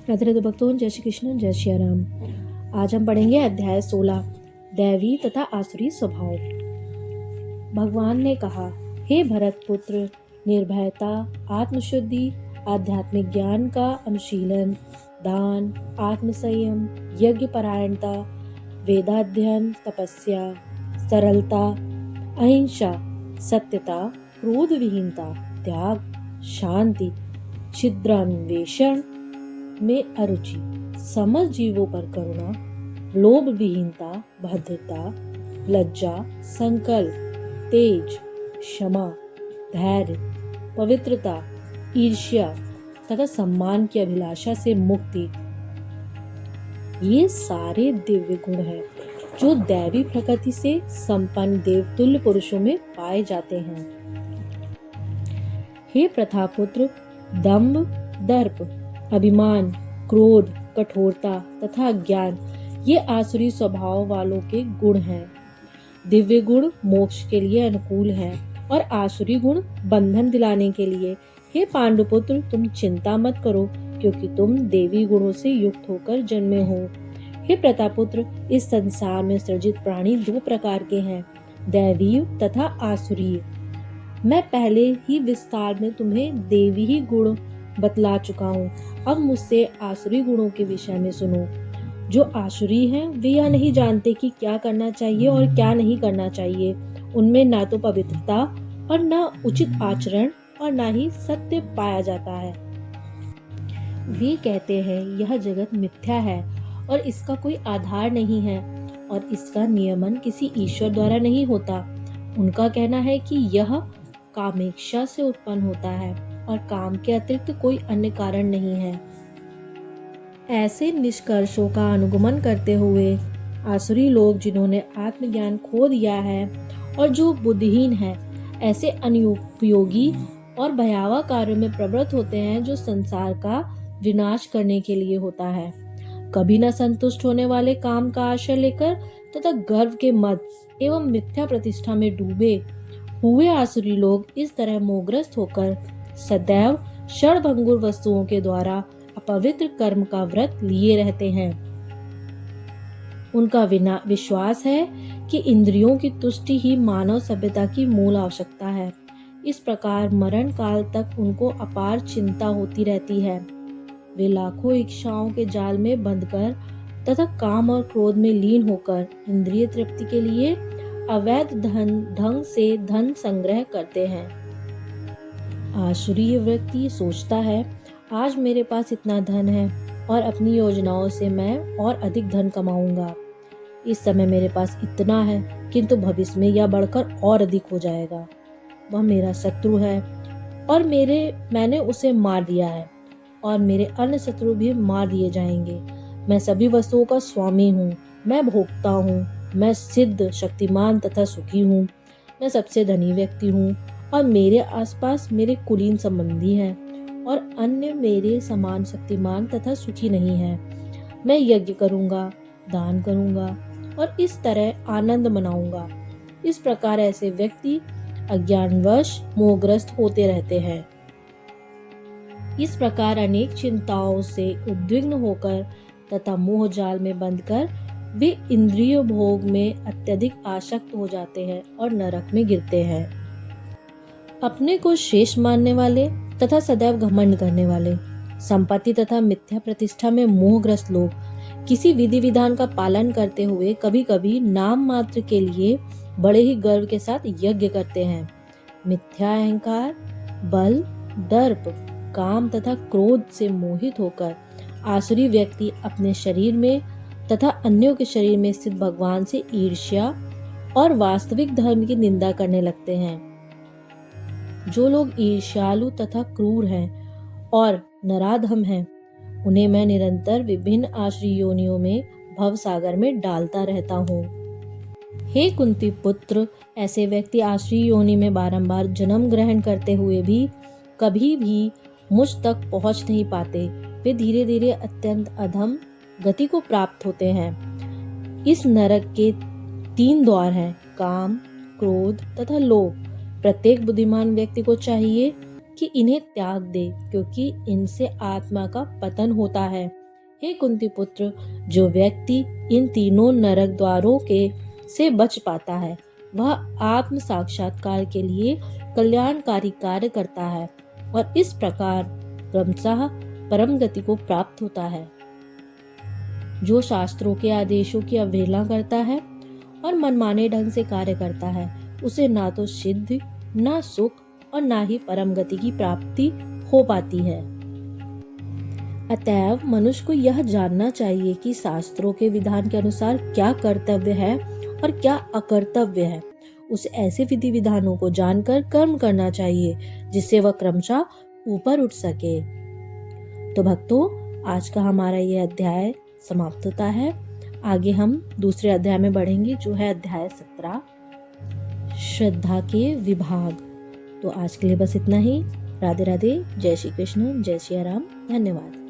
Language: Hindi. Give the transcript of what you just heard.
राधे राधे भक्तों, जय श्री कृष्ण, जय श्री राम। आज हम पढ़ेंगे अध्याय 16, दैवी तथा आसुरी स्वभाव। भगवान ने कहा, हे भरत पुत्र, निर्भयता, आत्मशुद्धि, आध्यात्मिक ज्ञान का अनुशीलन, दान, आत्मसंयम, यज्ञ परायणता, वेदाध्ययन, तपस्या, सरलता, अहिंसा, सत्यता, क्रोध विहीनता, त्याग, शांति, छिद्रान्वेषण में अरुचि, समझ जीवों पर करुणा, लोभ विहीनता, भद्रता, लज्जा, संकल्प, तेज, क्षमा, धैर्य, पवित्रता, ईर्ष्या तथा सम्मान की अभिलाषा से मुक्ति, ये सारे दिव्य गुण हैं जो दैवी प्रकृति से संपन्न देवतुल्य पुरुषों में पाए जाते हैं। हे प्रथापुत्र, दंभ, दर्प, अभिमान, क्रोध, कठोरता तथा ज्ञान ये आसुरी स्वभाव वालों के गुण हैं। दिव्य गुण मोक्ष के लिए अनुकूल हैं और आसुरी गुण बंधन दिलाने के लिए। हे पांडुपुत्र, तुम चिंता मत करो, क्योंकि तुम देवी गुणों से युक्त होकर जन्मे हो। हे प्रतापुत्र, इस संसार में सृजित प्राणी दो प्रकार के हैं, दैवीय तथा आसुरीय। मैं पहले ही विस्तार में तुम्हें देवी ही गुण बतला चुका हूँ। अब मुझसे आसुरी गुणों के विषय में सुनो। जो आसुरी हैं वे यह नहीं जानते कि क्या करना चाहिए और क्या नहीं करना चाहिए। उनमें ना तो पवित्रता और न उचित आचरण और न ही सत्य पाया जाता है। वे कहते हैं यह जगत मिथ्या है और इसका कोई आधार नहीं है और इसका नियमन किसी ईश्वर द्वारा नहीं होता। उनका कहना है कि यह कामेक्षा से उत्पन्न होता है और काम के अतिरिक्त कोई अन्य कारण नहीं है। ऐसे निष्कर्षों का अनुगमन करते हुए आसुरी लोग, जिन्होंने आत्मज्ञान खो दिया है और जो बुद्धिहीन हैं, ऐसे अनुपयोगी और भयावह कार्यों में प्रवृत्त होते हैं जो संसार का विनाश करने के लिए होता है। कभी न संतुष्ट होने वाले काम का आश्रय लेकर तथा गर्व के मद एवं मिथ्या प्रतिष्ठा में डूबे हुए आसुरी लोग इस तरह मोहग्रस्त होकर सदैव क्षणभंगुर वस्तुओं के द्वारा अपवित्र कर्म का व्रत लिए रहते हैं। उनका विश्वास है कि इंद्रियों की तुष्टि ही मानव सभ्यता की मूल आवश्यकता है। इस प्रकार मरण काल तक उनको अपार चिंता होती रहती है। वे लाखों इच्छाओं के जाल में बंधकर तथा काम और क्रोध में लीन होकर इंद्रिय तृप्ति के लिए अवैध ढंग से धन संग्रह करते हैं। आसुरीय व्यक्ति सोचता है, आज मेरे पास इतना धन है और अपनी योजनाओं से मैं और अधिक धन कमाऊंगा। इस समय मेरे पास इतना है, किंतु भविष्य में यह बढ़कर और अधिक हो जाएगा। वह मेरा शत्रु है और मैंने उसे मार दिया है और मेरे अन्य शत्रु भी मार दिए जाएंगे। मैं सभी वस्तुओं का स्वामी हूँ, मैं भोक्ता हूँ, मैं सिद्ध, शक्तिमान तथा सुखी हूँ। मैं सबसे धनी व्यक्ति हूँ और मेरे आसपास मेरे कुलीन संबंधी हैं और अन्य मेरे समान शक्तिमान तथा सुखी नहीं हैं। मैं यज्ञ करूँगा, दान करूँगा और इस तरह आनंद मनाऊंगा। इस प्रकार ऐसे व्यक्ति अज्ञानवश मोहग्रस्त होते रहते हैं। इस प्रकार अनेक चिंताओं से उद्विग्न होकर तथा मोह जाल में बंधकर वे इंद्रिय भोग में अत्यधिक आसक्त हो जाते हैं और नरक में गिरते हैं। अपने को श्रेष्ठ मानने वाले तथा सदैव घमंड करने वाले, संपत्ति तथा मिथ्या प्रतिष्ठा में मोहग्रस्त लोग किसी विधि विधान का पालन करते हुए कभी कभी नाम मात्र के लिए बड़े ही गर्व के साथ यज्ञ करते हैं। मिथ्या अहंकार, बल, दर्प, काम तथा क्रोध से मोहित होकर आसुरी व्यक्ति अपने शरीर में तथा अन्यों के शरीर में स्थित भगवान से ईर्ष्या और वास्तविक धर्म की निंदा करने लगते हैं। जो लोग ईर्ष्यालु तथा क्रूर हैं और नराधम हैं, उन्हें मैं निरंतर विभिन्न आसुरी योनियों में भव सागर में डालता रहता हूँ। हे कुंती पुत्र, ऐसे व्यक्ति आसुरी योनि में बारंबार जन्म ग्रहण करते हुए भी कभी भी मुझ तक पहुँच नहीं पाते। वे धीरे धीरे अत्यंत अधम गति को प्राप्त होते हैं। इस नरक के 3 द्वार हैं, काम, क्रोध तथा लोभ। प्रत्येक बुद्धिमान व्यक्ति को चाहिए कि इन्हें त्याग दे, क्योंकि इनसे आत्मा का पतन होता है। हे कुंती पुत्र, जो व्यक्ति इन तीनों नरक द्वारों के से बच पाता है, वह आत्म साक्षात्कार के लिए कल्याणकारी कार्य करता है और इस प्रकार क्रमशः परम गति को प्राप्त होता है। जो शास्त्रों के आदेशों की अवहेलना करता है और मनमाने ढंग से कार्य करता है, उसे ना तो सिद्धि, ना सुख और ना ही परम गति की प्राप्ति हो पाती है। अतएव मनुष्य को यह जानना चाहिए कि शास्त्रों के विधान के अनुसार क्या कर्तव्य है और क्या अकर्तव्य है। उसे ऐसे विधि विधानों को जानकर कर्म करना चाहिए जिससे वह क्रमशः ऊपर उठ सके। तो भक्तों, आज का हमारा ये अध्याय समाप्त होता है। आगे हम दूसरे अध्याय में बढ़ेंगे, जो है अध्याय 17, श्रद्धा के विभाग। तो आज के लिए बस इतना ही। राधे राधे, जय श्री कृष्ण, जय श्री राम, धन्यवाद।